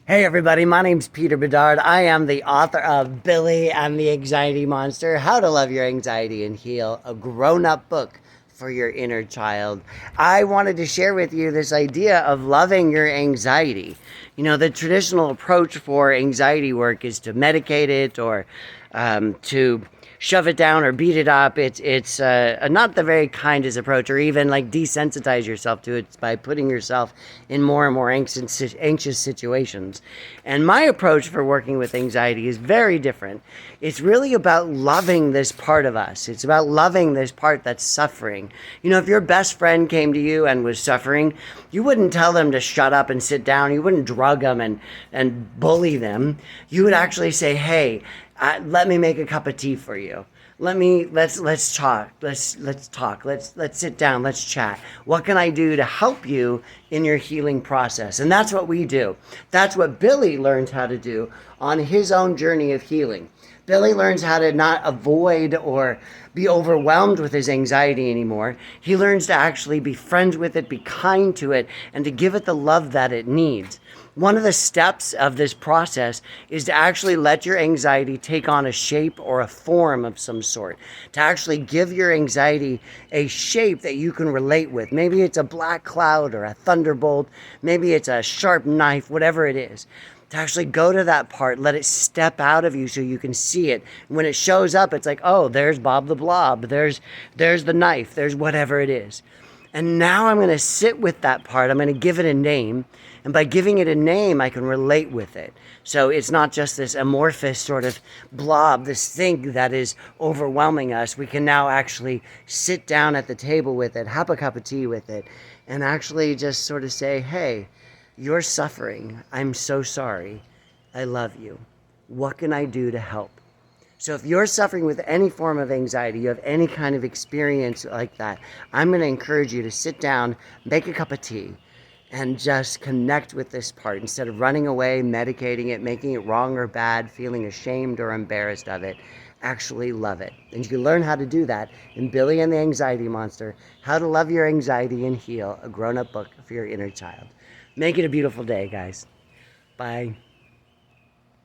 Hey everybody, my name's Peter Bedard. I am the author of Billy and the Anxiety Monster, How to Love Your Anxiety and Heal, a grown-up book for your inner child. I wanted to share with you this idea of loving your anxiety. You know, the traditional approach for anxiety work is to medicate it or to shove it down or beat it up. It's not the very kindest approach, or even like desensitize yourself to it by putting yourself in more and more anxious situations. And my approach for working with anxiety is very different. It's really about loving this part of us. It's about loving this part that's suffering. You know, if your best friend came to you and was suffering, you wouldn't tell them to shut up and sit down. You wouldn't drug them and bully them. You would actually say, hey, let me make a cup of tea for you. Let's talk. Let's talk. Let's sit down. Let's chat. What can I do to help you in your healing process? And that's what we do. That's what Billy learned how to do on his own journey of healing. Billy learns how to not avoid or be overwhelmed with his anxiety anymore. He learns to actually be friends with it, be kind to it, and to give it the love that it needs. One of the steps of this process is to actually let your anxiety take on a shape or a form of some sort, to actually give your anxiety a shape that you can relate with. Maybe it's a black cloud or a thunderbolt, maybe it's a sharp knife, whatever it is. To actually go to that part, let it step out of you so you can see it. When it shows up, it's like, oh, there's Bob the Blob, there's the knife, there's whatever it is. And now I'm going to sit with that part. I'm going to give it a name. And by giving it a name, I can relate with it. So it's not just this amorphous sort of blob, this thing that is overwhelming us. We can now actually sit down at the table with it, have a cup of tea with it, and actually just sort of say, hey, you're suffering. I'm so sorry. I love you. What can I do to help? So if you're suffering with any form of anxiety, you have any kind of experience like that, I'm going to encourage you to sit down, make a cup of tea, and just connect with this part. Instead of running away, medicating it, making it wrong or bad, feeling ashamed or embarrassed of it, actually love it. And you can learn how to do that in Billy and the Anxiety Monster, How to Love Your Anxiety and Heal, a grown-up book for your inner child. Make it a beautiful day, guys. Bye.